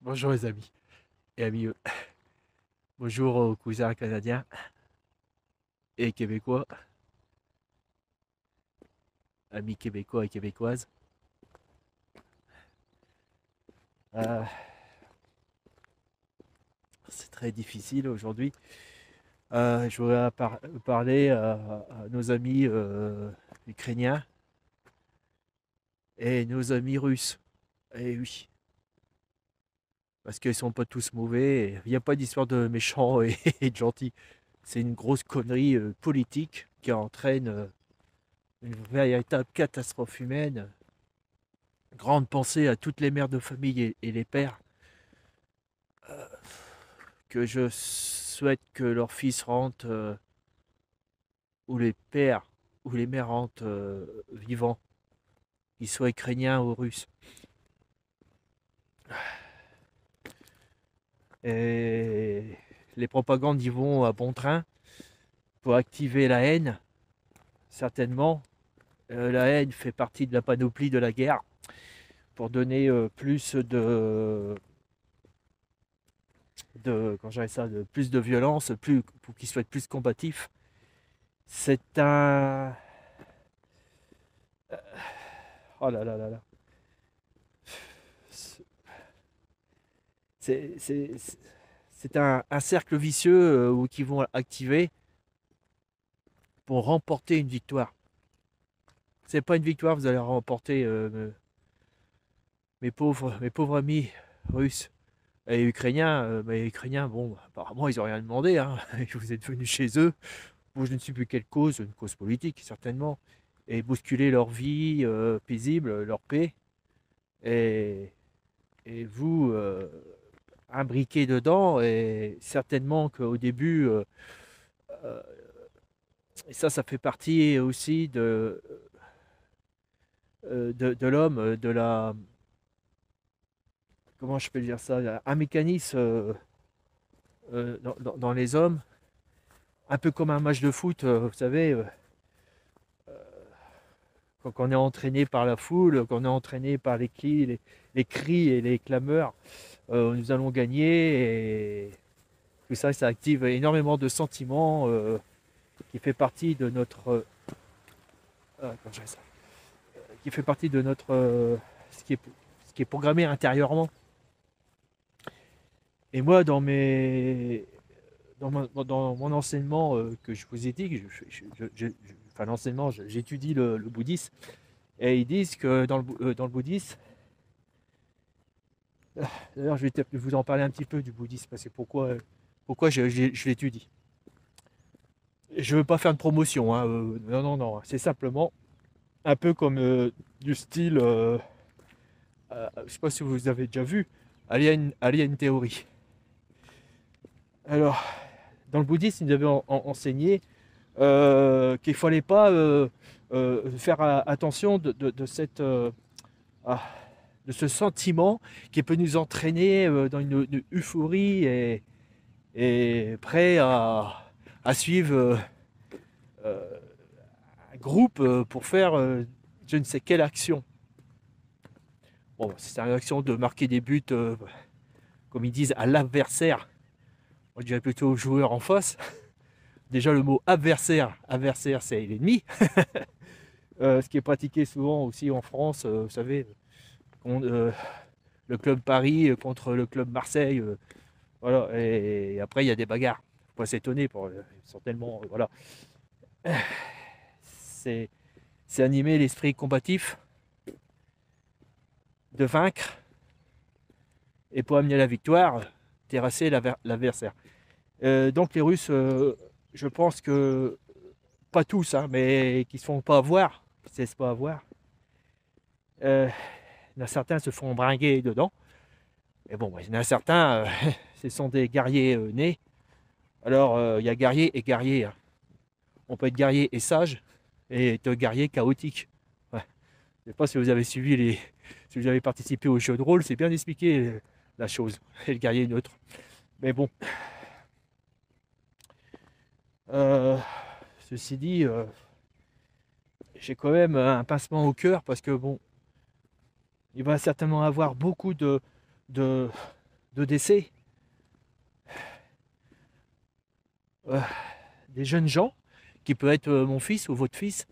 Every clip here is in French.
Bonjour les amis et amis. Bonjour aux cousins canadiens et québécois, amis québécois et québécoises. Euh, c'est très difficile aujourd'hui. Je voudrais parler à nos amis ukrainiens et nos amis russes. Et oui, parce qu'ils sont pas tous mauvais. Il n'y a pas d'histoire de méchants et de gentils. C'est une grosse connerie politique qui entraîne une véritable catastrophe humaine. Grande pensée à toutes les mères de famille et les pères que je souhaite que leur fils rentre, ou les pères ou les mères rentrent vivants, qu'ils soient ukrainiens ou russes. Et les propagandes y vont à bon train pour activer la haine, certainement. La haine fait partie de la panoplie de la guerre pour donner plus quand ça, de plus de violence, pour qu'ils soient plus combatifs. C'est un... Oh là là là là. C'est un cercle vicieux qui vont activer pour remporter une victoire. C'est pas une victoire, vous allez remporter, mes pauvres amis russes et ukrainiens. Ukrainiens, bon, apparemment, ils n'ont rien demandé. Hein. Vous êtes venus chez eux pour je ne sais plus quelle cause, une cause politique, certainement, et bousculer leur vie paisible, leur paix. Et, et vous, imbriqué dedans, et certainement qu'au début, euh, et ça fait partie aussi de l'homme, de la... Comment je peux dire ça? Un mécanisme dans les hommes, un peu comme un match de foot, vous savez, quand on est entraîné par la foule, quand on est entraîné par les cris et les clameurs, nous allons gagner, et tout ça, ça active énormément de sentiments qui fait partie de notre... comment je dirais ça, qui fait partie de notre... ce qui est programmé intérieurement. Et moi, dans mon enseignement que je vous ai dit, enfin l'enseignement, j'étudie le bouddhisme, et ils disent que dans le bouddhisme, d'ailleurs je vais peut-être vous en parler un petit peu du bouddhisme, parce que pourquoi je l'étudie. Je ne veux pas faire de promotion, hein, non, non, non, c'est simplement un peu comme du style, je ne sais pas si vous avez déjà vu, Alien Theory. Alors, dans le bouddhisme, ils avaient enseigné qu'il ne fallait pas faire attention ah, de ce sentiment qui peut nous entraîner dans une euphorie et prêt à suivre euh, un groupe pour faire je ne sais quelle action. Bon, c'est une action de marquer des buts, comme ils disent, à l'adversaire. On dirait plutôt au joueur en face. Déjà, le mot adversaire, c'est l'ennemi. Ce qui est pratiqué souvent aussi en France, vous savez, le club Paris contre le club Marseille. Voilà. Et après, il y a des bagarres. Faut pas s'étonner. Ils sont tellement. Voilà. C'est animer l'esprit combatif, de vaincre, et pour amener la victoire, terrasser l'adversaire. Donc les Russes, je pense que, pas tous, hein, mais qui ne se font pas avoir, qui ne se laissent pas avoir. Il y en a certains se font bringuer dedans. Mais bon, il y en a certains, ce sont des guerriers nés. Alors, il y a guerrier et guerrier. Hein. On peut être guerrier et sage, et être guerrier chaotique. Ouais. Je ne sais pas si vous avez si vous avez participé au jeu de rôle, c'est bien expliqué la chose. Et le guerrier neutre. Mais bon, euh, ceci dit, j'ai quand même un pincement au cœur parce que bon, il va certainement avoir beaucoup de de décès, des jeunes gens, qui peut être mon fils ou votre fils,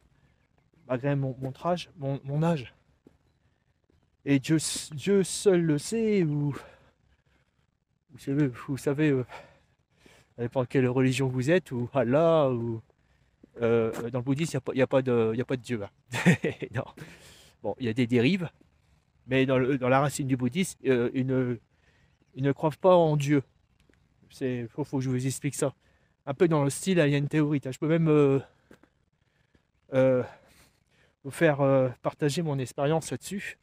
malgré mon âge. Et Dieu seul le sait, ou vous savez ça dépend de quelle religion vous êtes, ou Allah, ou dans le bouddhisme, il n'y a pas de Dieu. Hein. Non. Bon, il y a des dérives, mais dans la racine du bouddhisme, ils ne croient pas en Dieu. Faut que je vous explique ça. Un peu dans le style Alien Theory. Je peux même vous faire partager mon expérience là-dessus.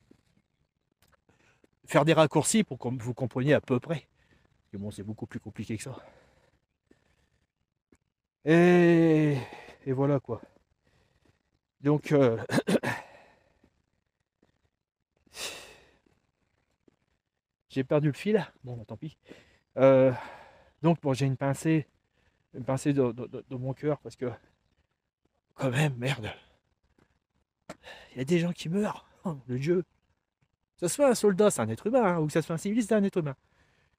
Faire des raccourcis pour que vous compreniez à peu près. Parce que bon, c'est beaucoup plus compliqué que ça. Et voilà quoi. Donc, j'ai perdu le fil. Bon, bah, tant pis. Donc, bon, j'ai une pincée dans mon cœur parce que, quand même, merde. Il y a des gens qui meurent. Oh, le Dieu. Que ce soit un soldat, c'est un être humain, hein, ou que ce soit un civil, c'est un être humain.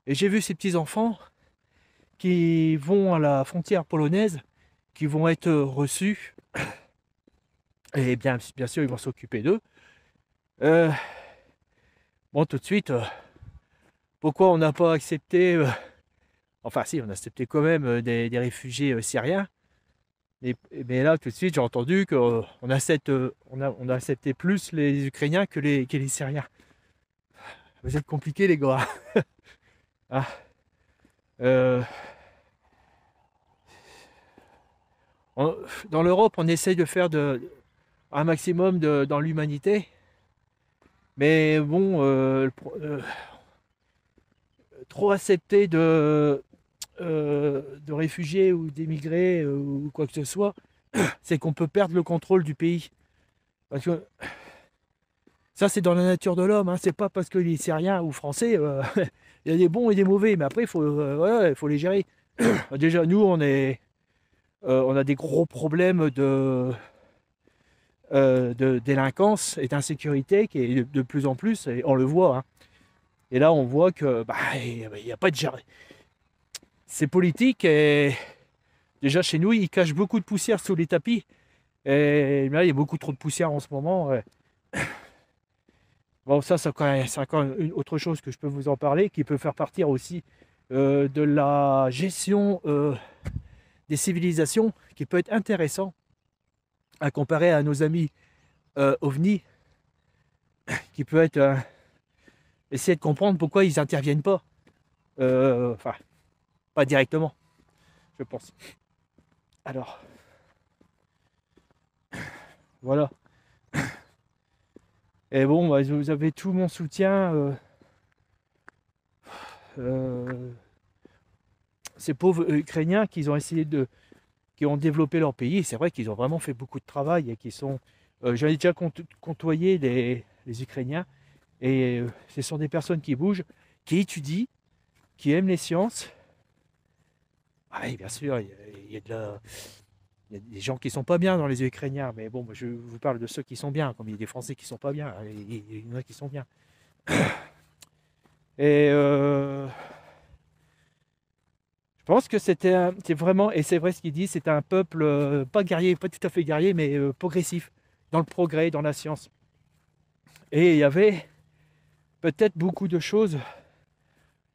Et j'ai vu ces petits enfants qui vont à la frontière polonaise, qui vont être reçus. Et bien sûr, ils vont s'occuper d'eux. Bon, tout de suite, pourquoi on n'a pas accepté... enfin, si, on a accepté quand même des réfugiés syriens. Mais là, tout de suite, j'ai entendu qu'on on a accepté plus les Ukrainiens que les Syriens. Vous êtes compliqués, les gars. Ah. Dans l'Europe, on essaye de faire un maximum dans l'humanité. Mais bon, trop accepter de réfugiés ou d'émigrés ou quoi que ce soit, c'est qu'on peut perdre le contrôle du pays. Parce que ça, c'est dans la nature de l'homme. Hein. C'est pas parce que les Syriens ou Français, il y a des bons et des mauvais, mais après, il faut les gérer. Déjà, nous, on a des gros problèmes de délinquance et d'insécurité qui est de plus en plus, et on le voit. Hein. Et là, on voit que il n'y a pas de gérer. C'est politique et déjà chez nous, ils cachent beaucoup de poussière sous les tapis. Et là, il y a beaucoup trop de poussière en ce moment. Ouais. Bon, ça, c'est encore une autre chose que je peux vous en parler, qui peut faire partir aussi de la gestion des civilisations, qui peut être intéressant à comparer à nos amis OVNI, qui peut être essayer de comprendre pourquoi ils n'interviennent pas. Enfin, pas directement, je pense. Alors, voilà. Et bon, bah, vous avez tout mon soutien. Ces pauvres Ukrainiens qui ont développé leur pays. C'est vrai qu'ils ont vraiment fait beaucoup de travail et qui sont. J'avais déjà côtoyé les Ukrainiens et ce sont des personnes qui bougent, qui étudient, qui aiment les sciences. Ah oui, bien sûr, il y a des gens qui sont pas bien dans les Ukrainiens, mais bon, je vous parle de ceux qui sont bien, comme il y a des Français qui sont pas bien, il y en a qui sont bien. Et je pense que c'est vraiment, et c'est vrai ce qu'il dit, c'est un peuple pas guerrier, pas tout à fait guerrier, mais progressif, dans le progrès, dans la science. Et il y avait peut-être beaucoup de choses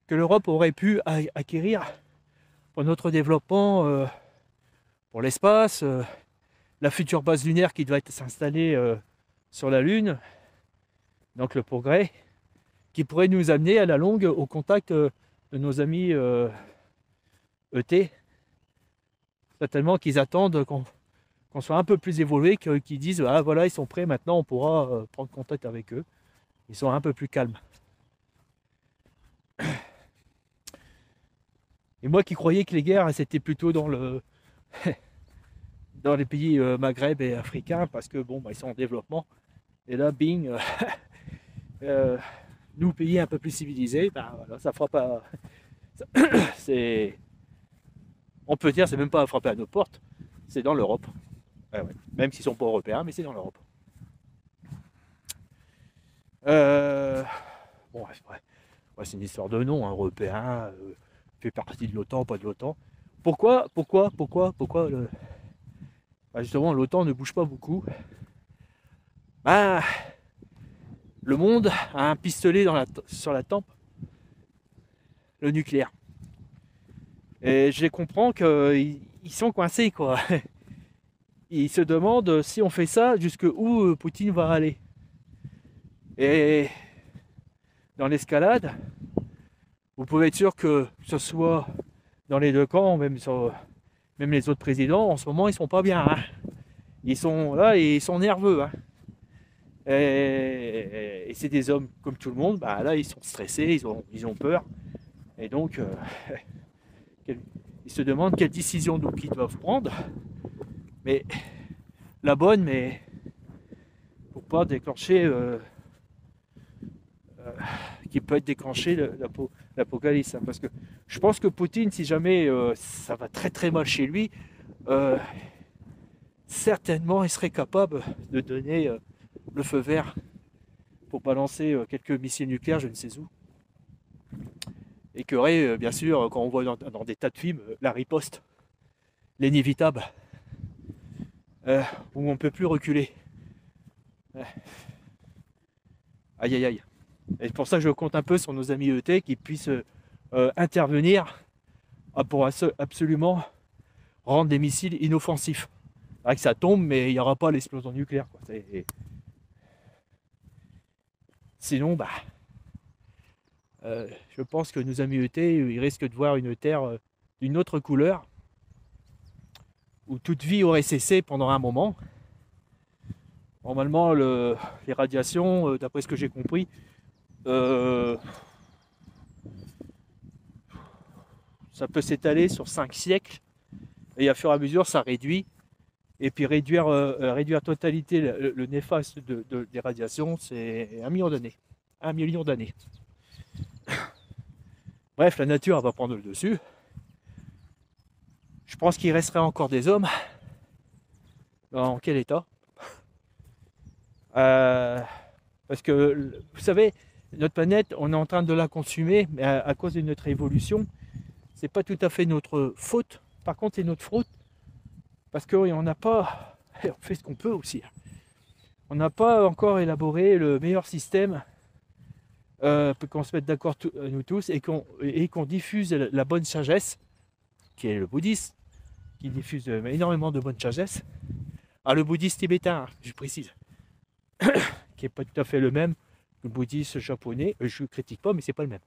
que l'Europe aurait pu acquérir pour notre développement, pour l'espace, la future base lunaire qui doit s'installer sur la Lune, donc le progrès, qui pourrait nous amener à la longue au contact de nos amis ET, certainement qu'ils attendent qu'on soit un peu plus évolué, qu'ils disent ah voilà ils sont prêts maintenant, on pourra prendre contact avec eux. Ils sont un peu plus calmes. Et moi qui croyais que les guerres c'était plutôt dans les pays Maghreb et africains parce que bon ils sont en développement. Et là bing, nous pays un peu plus civilisés, voilà, ça fera pas. On peut dire c'est même pas à frapper à nos portes, c'est dans l'Europe. Ouais. Même s'ils sont pas européens, mais c'est dans l'Europe. Bon, ouais. Ouais, c'est une histoire de nom, hein, européen, fait partie de l'OTAN, pas de l'OTAN. Pourquoi bah, justement l'OTAN ne bouge pas beaucoup? Bah, le monde a un pistolet sur la tempe, le nucléaire. Et je les comprends qu'ils sont coincés, quoi. Ils se demandent si on fait ça, jusqu'où Poutine va aller. Et dans l'escalade, vous pouvez être sûr que ce soit dans les deux camps, même les autres présidents, en ce moment, ils sont pas bien. Hein. Ils sont là et ils sont nerveux. Hein. Et c'est des hommes comme tout le monde. Bah, là, ils sont stressés, ils ont peur. Et donc, ils se demandent quelle décision donc ils doivent prendre. Mais la bonne, mais pour pas déclencher, qui peut être déclenché l'apocalypse. Hein, parce que je pense que Poutine, si jamais ça va très très mal chez lui, certainement il serait capable de donner le feu vert pour balancer quelques missiles nucléaires, je ne sais où. Et qu'il y aurait, bien sûr, quand on voit dans des tas de films, la riposte, l'inévitable, où on ne peut plus reculer. Aïe aïe aïe. Et c'est pour ça que je compte un peu sur nos amis ET qui puissent intervenir pour absolument rendre des missiles inoffensifs. C'est vrai que ça tombe, mais il n'y aura pas l'explosion nucléaire. Quoi. Sinon, bah, je pense que nos amis ET, ils risquent de voir une Terre d'une autre couleur, où toute vie aurait cessé pendant un moment. Normalement, les radiations, d'après ce que j'ai compris, ça peut s'étaler sur 5 siècles, et à fur et à mesure, ça réduit. Et puis réduire totalité le néfaste des radiations, c'est 1 million d'années. 1 million d'années. Bref, la nature va prendre le dessus. Je pense qu'il resterait encore des hommes. Dans quel état? Parce que, vous savez, notre planète, on est en train de la consumer, mais à cause de notre évolution, c'est pas tout à fait notre faute. Par contre, c'est notre faute parce qu'on n'a pas, on fait ce qu'on peut aussi. On n'a pas encore élaboré le meilleur système pour qu'on se mette d'accord nous tous et qu'on diffuse la bonne sagesse, qui est le bouddhisme, qui diffuse énormément de bonne sagesse. Ah, le bouddhisme tibétain, je précise, qui n'est pas tout à fait le même que le bouddhisme japonais. Je ne critique pas, mais c'est pas le même.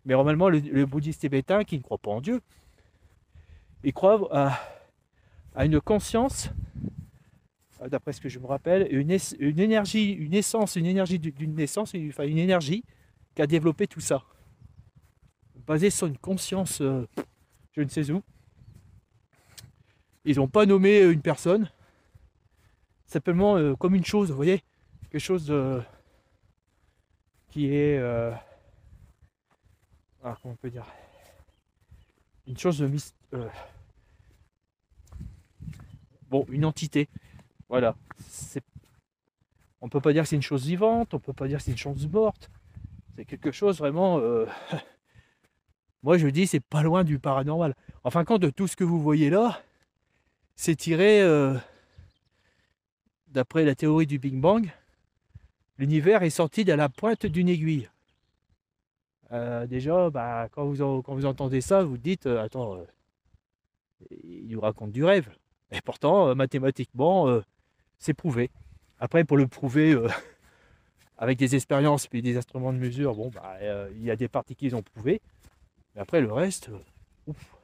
Mais normalement, le bouddhisme tibétain, qui ne croit pas en Dieu, il croit à une conscience, d'après ce que je me rappelle, une énergie, une essence, une énergie d'une naissance, enfin une énergie qui a développé tout ça. Basé sur une conscience, je ne sais où. Ils n'ont pas nommé une personne, simplement comme une chose, vous voyez, quelque chose qui est, comment on peut dire, une chose de bon, une entité. Voilà. On ne peut pas dire que c'est une chose vivante, on ne peut pas dire que c'est une chose morte. C'est quelque chose vraiment. Moi, je dis, c'est pas loin du paranormal. En fin de compte, de tout ce que vous voyez là, c'est tiré d'après la théorie du Big Bang. L'univers est sorti de la pointe d'une aiguille. Déjà, bah, quand vous entendez ça, vous dites attends, il nous raconte du rêve. Et pourtant, mathématiquement, c'est prouvé. Après, pour le prouver avec des expériences et des instruments de mesure, bon, bah, il y a des parties qu'ils ont prouvé. Mais après, le reste, ouf.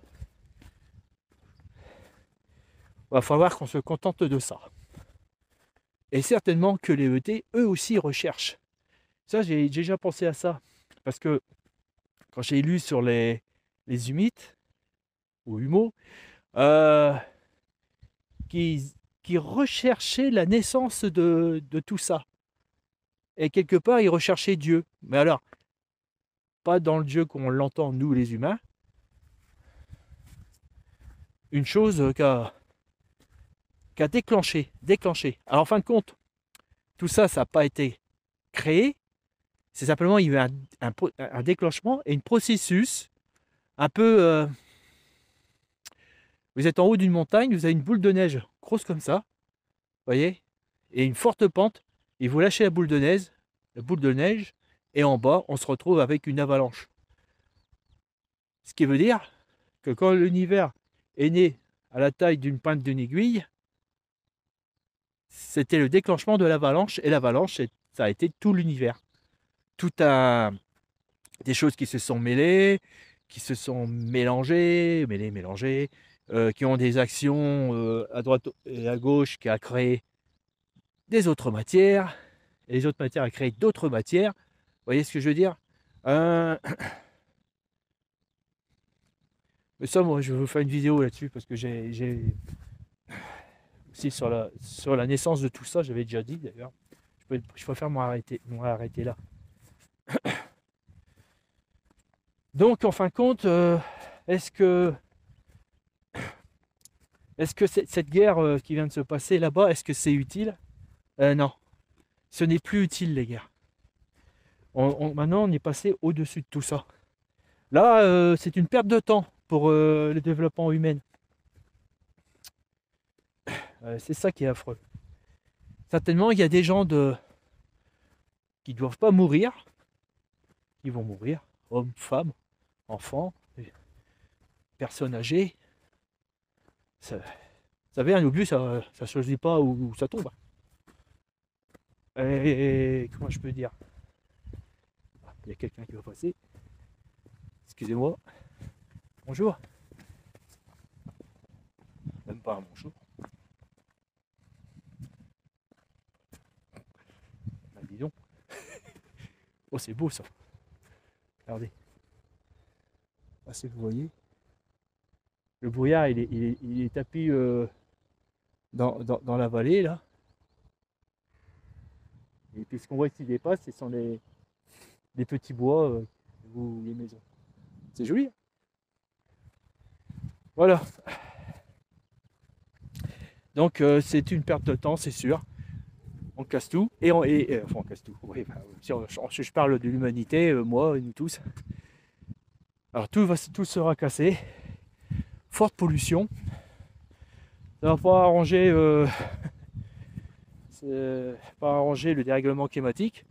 Va falloir qu'on se contente de ça. Et certainement que les ET, eux aussi, recherchent. Ça, j'ai déjà pensé à ça. Parce que quand j'ai lu sur les humites, ou humo, qui recherchaient la naissance de tout ça. Et quelque part, ils recherchaient Dieu. Mais alors, pas dans le Dieu qu'on l'entend, nous les humains. Une chose qui a déclenché. Alors en fin de compte, tout ça, ça n'a pas été créé, C'est simplement, il y a eu un déclenchement et un processus un peu... vous êtes en haut d'une montagne, vous avez une boule de neige grosse comme ça, vous voyez, et une forte pente, et vous lâchez la boule de neige, et en bas, on se retrouve avec une avalanche. Ce qui veut dire que quand l'univers est né à la taille d'une pointe d'une aiguille, c'était le déclenchement de l'avalanche, et l'avalanche, ça a été tout l'univers. Tout des choses qui se sont mêlées, qui se sont mélangées, qui ont des actions à droite et à gauche, qui a créé des autres matières, et les autres matières a créé d'autres matières. Vous voyez ce que je veux dire? Mais ça, moi, je vais vous faire une vidéo là-dessus, parce que j'ai aussi sur la naissance de tout ça, j'avais déjà dit d'ailleurs. Je préfère m'arrêter là. Donc, en fin de compte, est-ce que cette guerre qui vient de se passer là-bas, est-ce que c'est utile? Non, ce n'est plus utile, les guerres. Maintenant, on est passé au-dessus de tout ça. Là, c'est une perte de temps pour le développement humain. C'est ça qui est affreux. Certainement, il y a des gens qui ne doivent pas mourir, qui vont mourir, hommes, femmes, enfants, personnes âgées. Vous savez, un obus, ça ne choisit pas où ça tombe. Et comment je peux dire? Il y a quelqu'un qui va passer. Excusez-moi. Bonjour. Même pas un bonjour. Ah, dis donc. Oh, c'est beau ça. Regardez. Ah, c'est que vous voyez. Le brouillard, il est tapis dans la vallée là. Et puis ce qu'on voit qui dépasse, ce sont des petits bois ou les maisons. C'est joli. Hein. Voilà. Donc c'est une perte de temps, c'est sûr. On casse tout. Enfin, on casse tout. Oui, bah, si je parle de l'humanité, moi, nous tous. Alors tout sera cassé. Forte pollution. Ça va pas arranger, pas arranger le dérèglement climatique.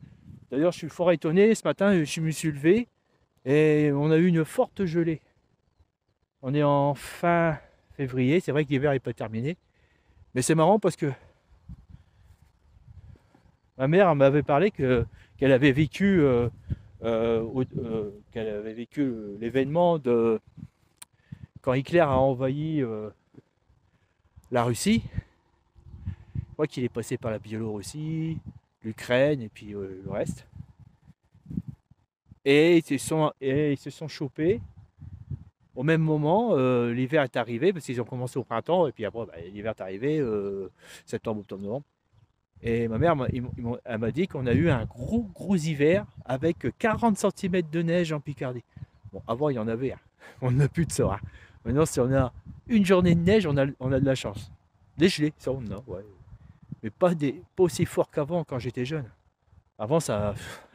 D'ailleurs, je suis fort étonné. Ce matin, je me suis levé et on a eu une forte gelée. On est en fin février. C'est vrai que l'hiver n'est pas terminé. Mais c'est marrant parce que ma mère m'avait parlé qu'elle avait vécu l'événement de quand Hitler a envahi la Russie. Je crois qu'il est passé par la Biélorussie, l'Ukraine et puis le reste. Et ils se sont chopés. Au même moment, l'hiver est arrivé parce qu'ils ont commencé au printemps et puis après l'hiver est arrivé, septembre, octobre, novembre. Et ma mère, elle m'a dit qu'on a eu un gros hiver avec 40 cm de neige en Picardie. Bon, avant il y en avait, hein. On n'a plus de ça. Hein. Maintenant, si on a une journée de neige, on a de la chance. Des gelées, ça on a, ouais. Mais pas aussi fort qu'avant quand j'étais jeune. Avant, il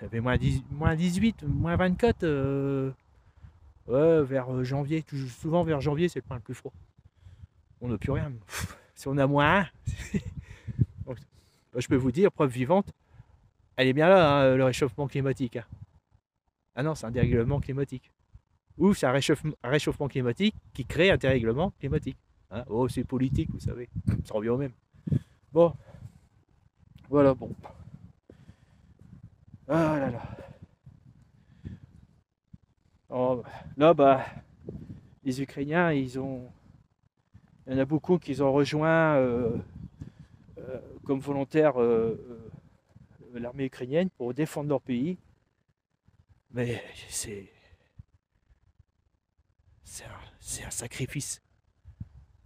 y avait moins 18, moins 24, ouais, vers janvier. Souvent vers janvier, c'est le point le plus froid. On n'a plus rien. Si on a moins 1, donc, je peux vous dire, preuve vivante, elle est bien là, hein, le réchauffement climatique. Hein. Ah non, c'est un dérèglement climatique. Ou c'est un réchauffement climatique qui crée un dérèglement climatique. Hein. Oh, c'est politique, vous savez. Ça revient au même. Bon. Voilà, bon. Ah là là. Oh, là, bah, les Ukrainiens, il y en a beaucoup qui ont rejoint comme volontaires l'armée ukrainienne pour défendre leur pays. Mais c'est un sacrifice.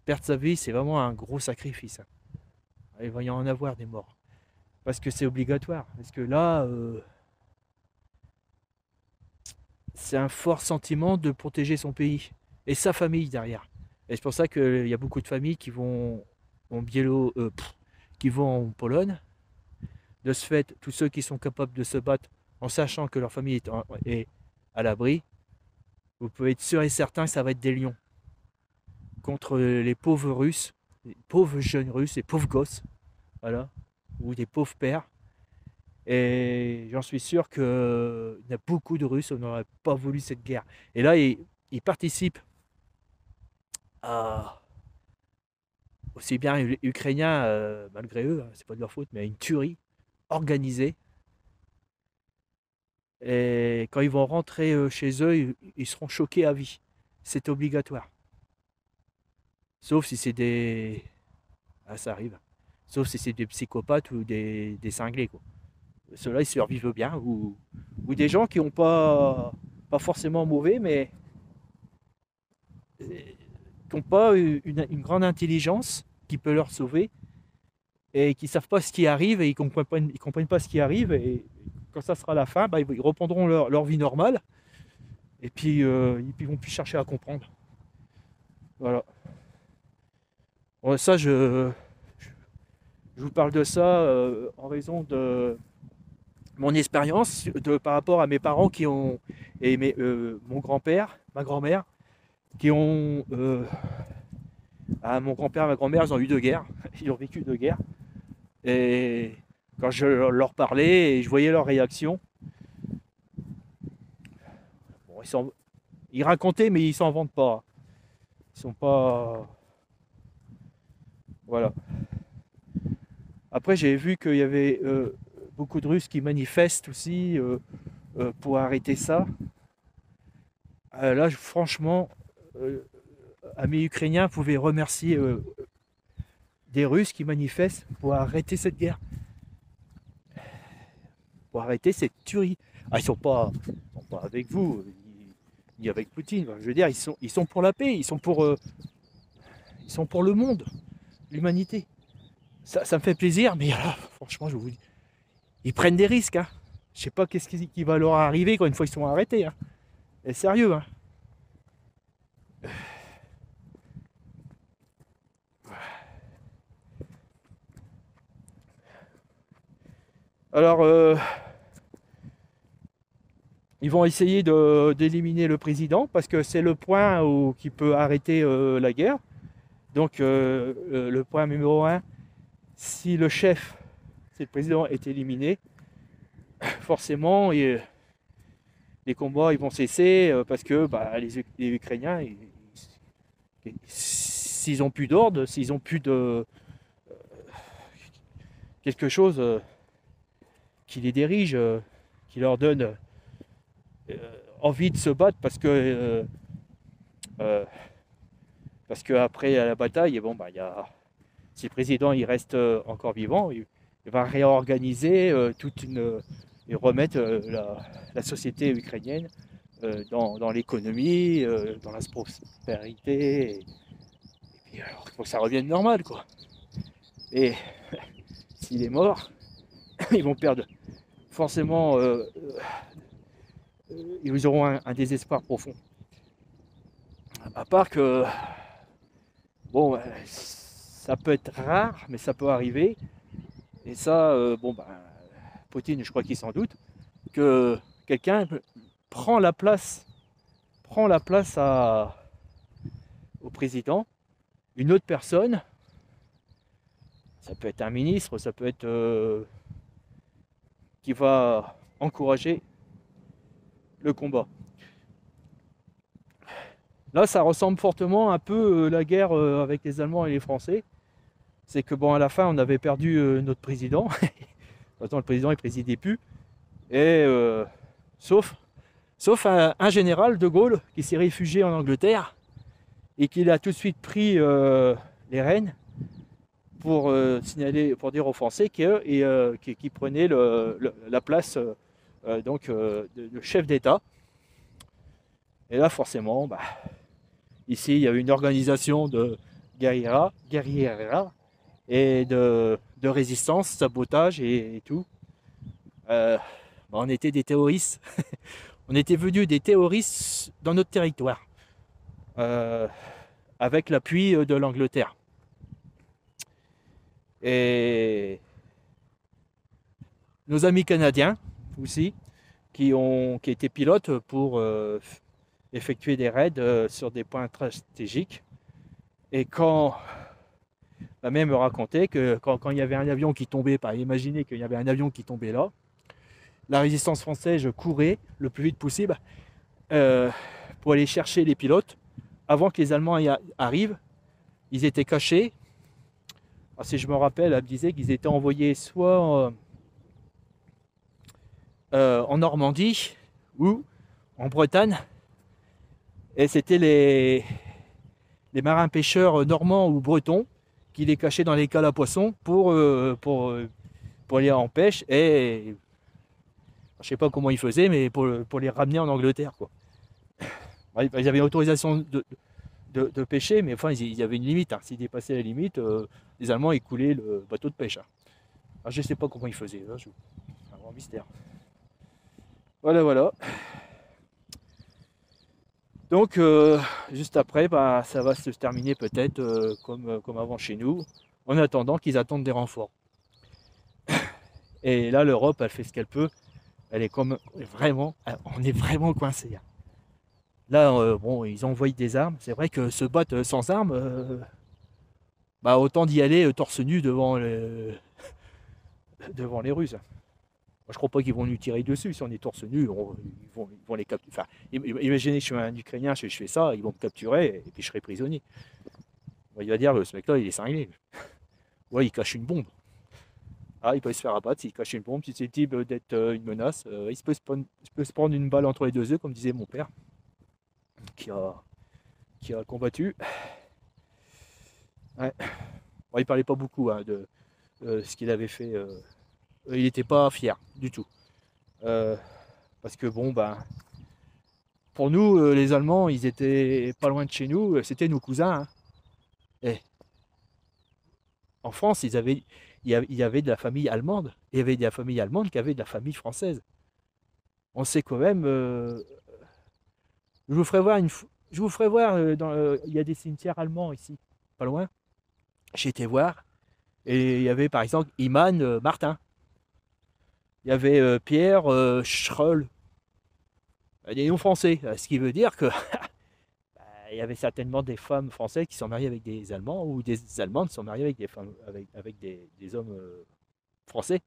Perdre sa vie, c'est vraiment un gros sacrifice. Hein. Il va y en avoir des morts. Parce que c'est obligatoire. Parce que là, c'est un fort sentiment de protéger son pays et sa famille derrière. Et c'est pour ça qu'il y a beaucoup de familles qui vont qui vont en Pologne. De ce fait, tous ceux qui sont capables de se battre en sachant que leur famille est à l'abri, vous pouvez être sûr et certain que ça va être des lions contre les pauvres Russes, les pauvres jeunes Russes, les pauvres gosses, voilà, ou des pauvres pères. Et j'en suis sûr qu'il y a beaucoup de Russes qui n'auraient pas voulu cette guerre. Et là, ils participent à, aussi bien Ukrainiens, malgré eux, hein, c'est pas de leur faute, mais à une tuerie organisée. Et quand ils vont rentrer chez eux, ils seront choqués à vie. C'est obligatoire. Sauf si c'est des... Ah, ça arrive. Sauf si c'est des psychopathes ou des cinglés, quoi. Ceux-là, ils survivent bien. Ou des gens qui n'ont pas forcément mauvais, mais qui n'ont pas une grande intelligence qui peut leur sauver et qui ne savent pas ce qui arrive et ils comprennent pas ce qui arrive. Et quand ça sera la fin, bah, ils reprendront leur vie normale et puis ils vont plus chercher à comprendre. Voilà. Bon, ça, je vous parle de ça en raison de mon expérience par rapport à mes parents qui ont et mon grand-père, ma grand-mère, qui ont mon grand-père et ma grand-mère, ils ont eu deux guerres, ils ont vécu deux guerres. Et quand je leur parlais et je voyais leur réaction, bon, ils racontaient mais ils s'en vantent pas. Ils sont pas, voilà. Après j'ai vu qu'il y avait beaucoup de Russes qui manifestent aussi pour arrêter ça. Là, franchement, amis ukrainiens, vous pouvez remercier des Russes qui manifestent pour arrêter cette guerre. Pour arrêter cette tuerie. Ah, ils sont pas avec vous, ni avec Poutine. Je veux dire, ils sont pour la paix, ils sont pour le monde, l'humanité. Ça me fait plaisir, mais là, franchement, je vous dis, ils prennent des risques. Hein. Je sais pas qu'est-ce qui va leur arriver quand une fois ils sont arrêtés. Hein. Et sérieux. Hein. Alors, ils vont essayer d'éliminer le président parce que c'est le point qui peut arrêter la guerre. Donc, le point numéro un, si le président est éliminé, forcément, les combats ils vont cesser parce que bah, les Ukrainiens, s'ils n'ont plus d'ordre, s'ils n'ont plus de quelque chose qui les dirige, qui leur donne envie de se battre parce que après la bataille, bon bah si le président il reste encore vivant, il va réorganiser et remettre la société ukrainienne dans l'économie, dans la prospérité, et puis alors, il faut que ça revienne normal quoi. Et s'il est mort, ils vont perdre forcément, ils auront un désespoir profond. À part que, bon, ça peut être rare, mais ça peut arriver. Et ça, bon, ben, Poutine, je crois qu'il s'en doute, que quelqu'un prend la place au président, une autre personne, ça peut être un ministre, ça peut être qui va encourager le combat. Là, ça ressemble fortement un peu la guerre avec les Allemands et les Français. C'est que bon, à la fin, on avait perdu notre président. Pourtant, le président, il présidait plus. Et sauf un général de Gaulle qui s'est réfugié en Angleterre et qui a tout de suite pris les rênes pour signaler, pour dire aux Français qu'il prenait la place de chef d'État. Et là, forcément, bah, ici, il y a une organisation de guérilla et de résistance, sabotage et tout. Bah, on était des terroristes. On était venus des terroristes dans notre territoire, avec l'appui de l'Angleterre. Et nos amis canadiens aussi, qui étaient pilotes pour effectuer des raids sur des points stratégiques. Et quand ma mère me racontait que quand il y avait un avion qui tombait, imaginez qu'il y avait un avion qui tombait là, la résistance française courait le plus vite possible euh, pour aller chercher les pilotes avant que les Allemands arrivent. Ils étaient cachés. Alors, si je me rappelle, elle me disait qu'ils étaient envoyés soit en Normandie ou en Bretagne. Et c'était les marins pêcheurs normands ou bretons qui les cachaient dans les cales à poissons pour aller en pêche. Et je sais pas comment ils faisaient, mais pour les ramener en Angleterre, quoi. Ils avaient autorisation de pêcher, mais enfin, il y avait une limite. Hein. S'ils dépassaient la limite, les Allemands ils coulaient le bateau de pêche. Hein. Alors, je sais pas comment ils faisaient. Là, c'est un grand mystère. Voilà, voilà. Donc, juste après, ça va se terminer peut-être comme avant chez nous, en attendant qu'ils attendent des renforts. Et là, l'Europe, elle fait ce qu'elle peut. Elle est comme vraiment, on est vraiment coincé. Là, bon, ils envoient des armes. C'est vrai que se battre sans armes, autant d'y aller torse nu devant les Russes. Moi, je crois pas qu'ils vont nous tirer dessus. Si on est torse nu, ils vont les capturer. Enfin, imaginez que je suis un Ukrainien, je fais ça, ils vont me capturer et puis je serai prisonnier. Il va dire, ce mec-là, il est cinglé. Ouais, il cache une bombe. Ah, il peut se faire abattre s'il cache une bombe, si c'est type d'être une menace. Il peut se prendre une balle entre les deux yeux, comme disait mon père, qui a combattu. Ouais. Bon, il parlait pas beaucoup de ce qu'il avait fait. Il n'était pas fier du tout. Parce que bon, pour nous, les Allemands, ils étaient pas loin de chez nous, c'était nos cousins. Hein. Et en France, il y avait de la famille allemande. Il y avait de la famille allemande qui avait de la famille française. On sait quand même. Je vous ferai voir il y a des cimetières allemands ici, pas loin. J'ai été voir. Et il y avait par exemple Iman Martin. Il y avait Pierre Schroll. Des noms français. Ce qui veut dire que il y avait certainement des femmes françaises qui sont mariées avec des Allemands ou des Allemandes qui sont mariées avec des femmes, avec des hommes français.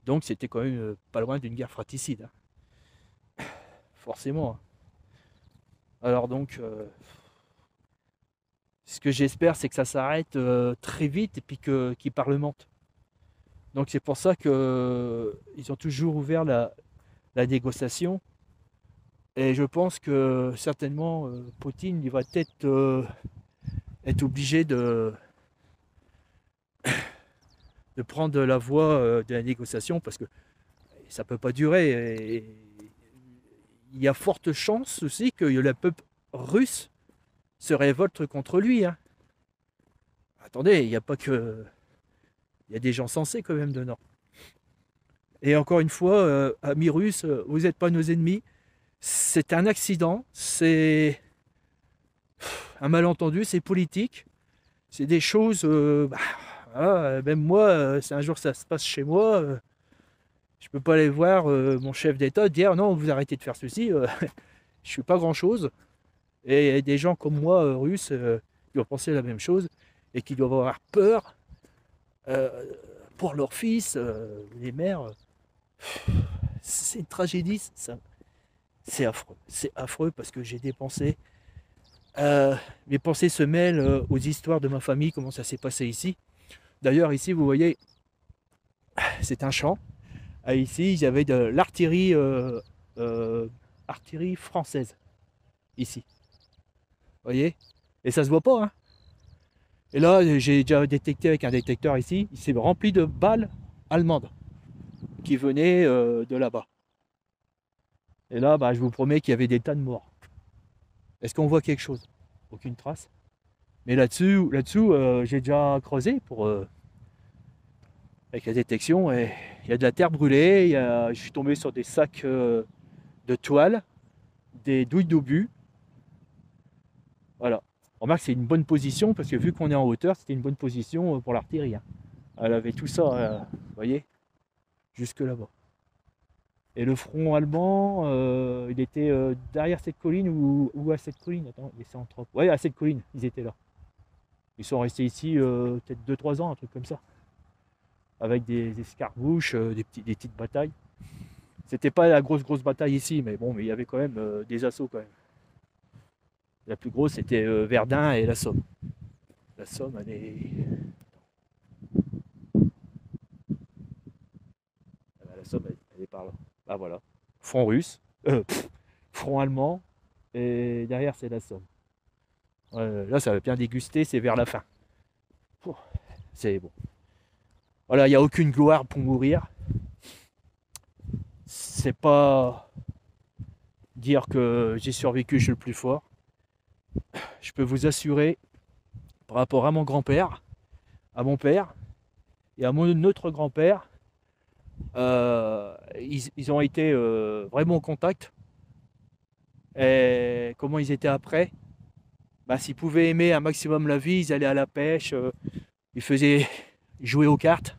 Donc c'était quand même pas loin d'une guerre fratricide. Hein. Forcément. Alors donc, ce que j'espère, c'est que ça s'arrête très vite et puis qu'ils parlementent. Donc c'est pour ça qu'ils ont toujours ouvert la négociation. Et je pense que certainement Poutine il va peut-être être obligé de prendre la voie de la négociation parce que ça ne peut pas durer. Et il y a forte chance aussi que le peuple russe se révolte contre lui. Hein. Attendez, il n'y a pas que... Il y a des gens sensés quand même dedans. Et encore une fois, amis russes, vous n'êtes pas nos ennemis. C'est un accident, c'est un malentendu, c'est politique. C'est des choses... voilà, même moi, si un jour ça se passe chez moi, je peux pas aller voir mon chef d'État dire non, vous arrêtez de faire ceci, je suis pas grand-chose. Et il y a des gens comme moi, russes, qui ont pensé la même chose et qui doivent avoir peur pour leurs fils, les mères. C'est une tragédie, ça. C'est affreux parce que j'ai des pensées. Mes pensées se mêlent aux histoires de ma famille, comment ça s'est passé ici. D'ailleurs, ici, vous voyez, c'est un champ. Ici, il y avait de l'artillerie artillerie française. Ici. Vous voyez? Et ça se voit pas. Hein. Et là, j'ai déjà détecté avec un détecteur ici, il s'est rempli de balles allemandes qui venaient de là-bas. Et là, je vous promets qu'il y avait des tas de morts. Est-ce qu'on voit quelque chose? Aucune trace. Mais là-dessous, j'ai déjà creusé avec la détection. Et il y a de la terre brûlée. Je suis tombé sur des sacs de toile, des douilles d'obus. Voilà. On remarque que c'est une bonne position parce que vu qu'on est en hauteur, c'était une bonne position pour l'artillerie. Hein. Elle avait tout ça, vous voyez, jusque là-bas. Et le front allemand, il était derrière cette colline ou à cette colline. Attends, il est entre... Ouais, à cette colline, ils étaient là. Ils sont restés ici peut-être 2-3 ans, un truc comme ça. Avec des escarmouches, des petites batailles. C'était pas la grosse bataille ici, mais bon, mais il y avait quand même des assauts quand même. La plus grosse, c'était Verdun et la Somme. La Somme, elle est... La Somme, elle est par là. Ah voilà. Front russe, front allemand, et derrière, c'est la Somme. Là, ça va bien déguster, c'est vers la fin. C'est bon. Voilà, il n'y a aucune gloire pour mourir. C'est pas dire que j'ai survécu, je suis le plus fort. Je peux vous assurer, par rapport à mon grand-père, à mon père et à mon autre grand-père, ils ont été vraiment en contact. Et comment ils étaient après, bah, s'ils pouvaient aimer un maximum la vie, ils allaient à la pêche, ils faisaient jouer aux cartes,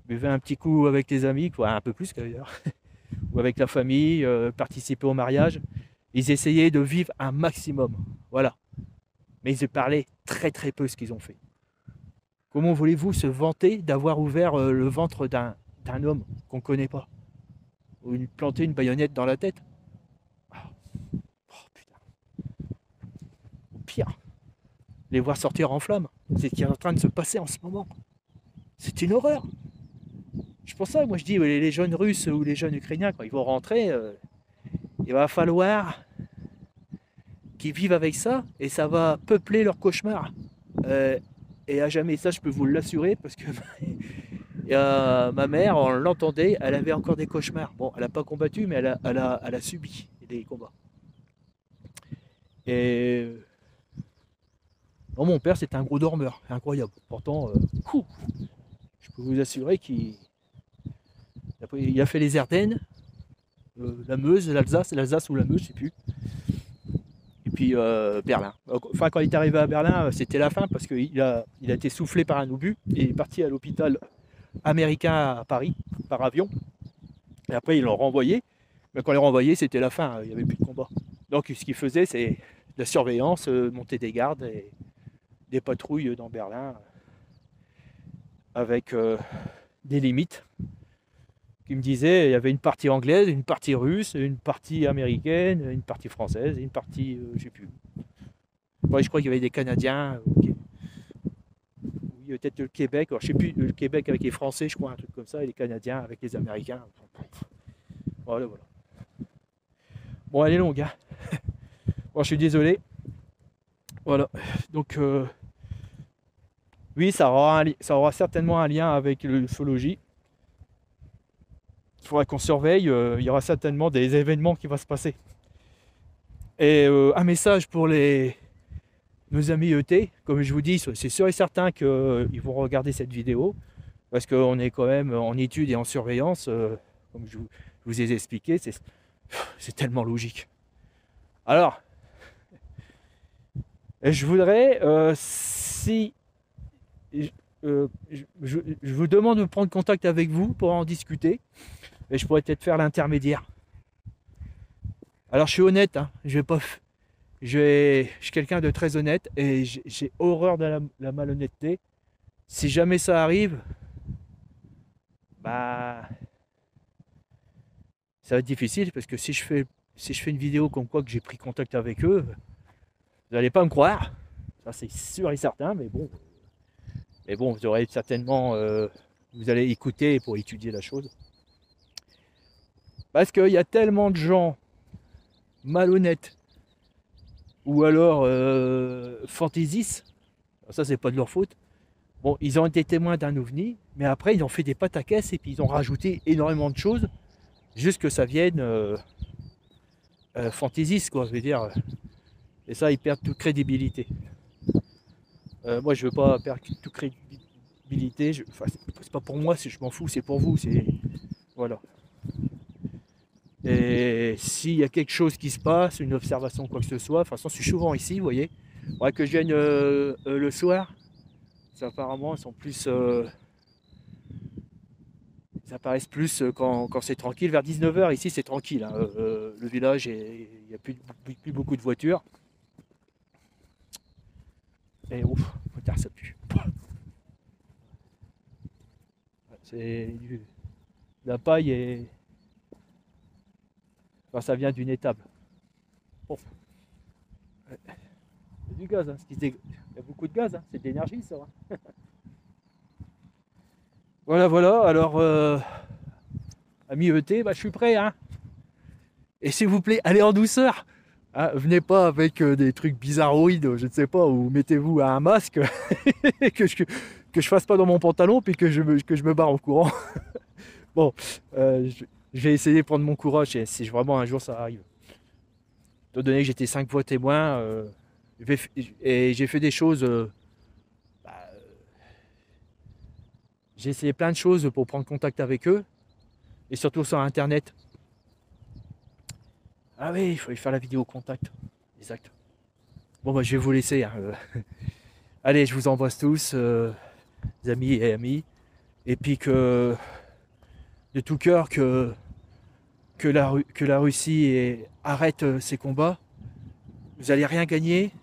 buvaient un petit coup avec les amis, quoi, un peu plus d'ailleurs, ou avec la famille, participer au mariage. Ils essayaient de vivre un maximum, voilà. Mais ils parlaient très peu ce qu'ils ont fait. Comment voulez-vous se vanter d'avoir ouvert le ventre d'un homme qu'on ne connaît pas? Ou planter une baïonnette dans la tête? Oh, putain. Ou pire, les voir sortir en flammes. C'est ce qui est en train de se passer en ce moment. C'est une horreur. Je pense ça, moi je dis, les jeunes Russes ou les jeunes Ukrainiens, quand ils vont rentrer, il va falloir qu'ils vivent avec ça et ça va peupler leur cauchemar. Et à jamais, ça je peux vous l'assurer parce que ma mère, on l'entendait, elle avait encore des cauchemars. Bon, elle n'a pas combattu, mais elle a subi des combats. Et bon, mon père, c'était un gros dormeur, incroyable. Pourtant, je peux vous assurer qu'il a fait les Ardennes, la Meuse, l'Alsace ou la Meuse, je ne sais plus. Et puis Berlin. Enfin, quand il est arrivé à Berlin, c'était la fin parce qu'il a été soufflé par un obus et il est parti à l'hôpital américain à Paris par avion. Et après, ils l'ont renvoyé. Mais quand ils l'ont renvoyé, c'était la fin, il n'y avait plus de combat. Donc, ce qu'il faisait, c'est de la surveillance, monter des gardes et des patrouilles dans Berlin avec des limites. Qui me disait il y avait une partie anglaise, une partie russe, une partie américaine, une partie française et une partie, je sais plus. Ouais, je crois qu'il y avait des Canadiens. Okay. Oui, peut-être le Québec. Alors, je sais plus, le Québec avec les Français, je crois, un truc comme ça, et les Canadiens avec les Américains. Voilà. Bon, elle est longue. Hein. Bon, je suis désolé. Voilà. Donc, oui, ça aura certainement un lien avec l'ufologie. Il faudra qu'on surveille, il y aura certainement des événements qui vont se passer. Et un message pour nos amis ET, comme je vous dis, c'est sûr et certain qu'ils vont regarder cette vidéo, parce qu'on est quand même en étude et en surveillance, comme je vous ai expliqué, c'est tellement logique. Alors, je voudrais, si je vous demande de prendre contact avec vous pour en discuter, et je pourrais peut-être faire l'intermédiaire. Alors je suis honnête, hein, je suis quelqu'un de très honnête et j'ai horreur de la malhonnêteté. Si jamais ça arrive, bah ça va être difficile parce que si je fais une vidéo comme quoi que j'ai pris contact avec eux, vous n'allez pas me croire. Ça c'est sûr et certain, mais bon. Vous aurez certainement, vous allez écouter pour étudier la chose. Parce qu'il y a tellement de gens malhonnêtes ou alors fantaisistes, ça c'est pas de leur faute. Bon, ils ont été témoins d'un ovni, mais après ils ont fait des pataquès et puis ils ont rajouté énormément de choses, juste que ça vienne fantaisiste, quoi, je veux dire. Et ça, ils perdent toute crédibilité. Moi, je veux pas perdre toute crédibilité. Enfin, c'est pas pour moi, je m'en fous, c'est pour vous. Voilà. Et s'il y a quelque chose qui se passe, une observation, quoi que ce soit, de toute façon, je suis souvent ici, vous voyez. Il faudrait que je vienne le soir. Ça, apparemment, ils sont plus. Ils apparaissent plus quand c'est tranquille. Vers 19h, ici, c'est tranquille, hein. Le village, il n'y a plus beaucoup de voitures. Et ouf, car ça pue. C'est la paille et enfin, ça vient d'une étable. Bon. Il y a du gaz, hein. Il y a beaucoup de gaz, hein. C'est de l'énergie, ça. Hein. Voilà, voilà. Alors, ami ET, bah, je suis prêt. Hein. Et s'il vous plaît, allez en douceur. Hein, venez pas avec des trucs bizarroïdes, je ne sais pas, ou mettez-vous à un masque que je fasse pas dans mon pantalon puis que je me barre en courant. Bon, je vais essayer de prendre mon courage si vraiment un jour ça arrive. Étant donné que j'étais 5 fois témoin et j'ai fait des choses, bah, j'ai essayé plein de choses pour prendre contact avec eux et surtout sur internet. Ah oui, il fallait faire la vidéo contact. Exact. Bon, bah, je vais vous laisser. Hein. Allez, je vous embrasse tous, amis et amis. Et puis que, de tout cœur, que la Russie arrête ses combats. Vous n'allez rien gagner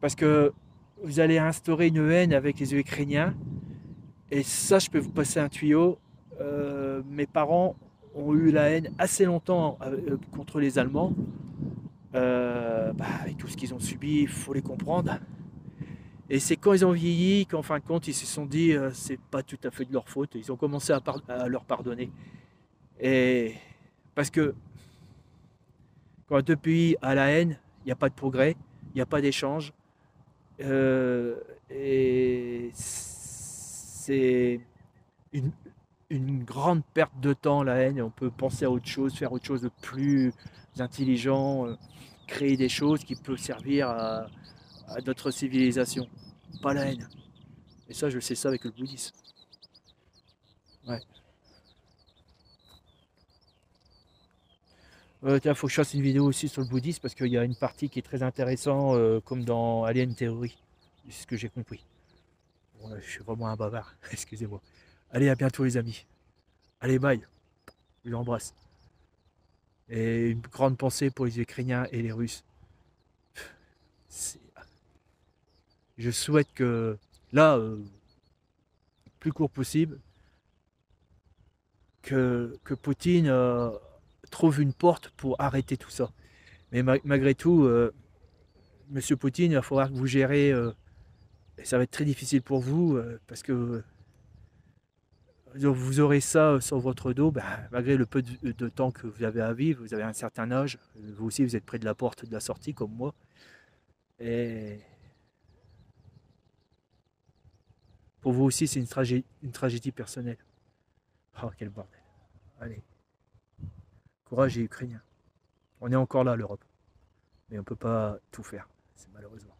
parce que vous allez instaurer une haine avec les Ukrainiens. Et ça, je peux vous passer un tuyau. Mes parents ont eu la haine assez longtemps contre les Allemands. Avec tout ce qu'ils ont subi, il faut les comprendre. Et c'est quand ils ont vieilli qu'en fin de compte, ils se sont dit c'est pas tout à fait de leur faute. Ils ont commencé à leur pardonner. Et parce que quand deux pays a la haine, il n'y a pas de progrès, il n'y a pas d'échange. Et c'est une, une grande perte de temps, la haine. On peut penser à autre chose, faire autre chose de plus intelligent, créer des choses qui peuvent servir à notre civilisation. Pas la haine. Et ça, je sais ça avec le bouddhisme. Ouais. Tiens, faut que je fasse une vidéo aussi sur le bouddhisme parce qu'il y a une partie qui est très intéressante, comme dans Alien Theory. C'est ce que j'ai compris. Bon, je suis vraiment un bavard, excusez-moi. Allez, à bientôt les amis. Allez, bye. Je vous embrasse. Et une grande pensée pour les Ukrainiens et les Russes. Je souhaite que, là, plus court possible, que Poutine trouve une porte pour arrêter tout ça. Mais malgré tout, Monsieur Poutine, il va falloir que vous gérez, et ça va être très difficile pour vous, parce que vous aurez ça sur votre dos, malgré le peu de temps que vous avez à vivre, vous avez un certain âge, vous aussi vous êtes près de la porte de la sortie comme moi. Et pour vous aussi c'est une tragédie personnelle. Oh quel bordel. Allez, courage les Ukrainiens. On est encore là l'Europe, mais on ne peut pas tout faire, c'est malheureusement.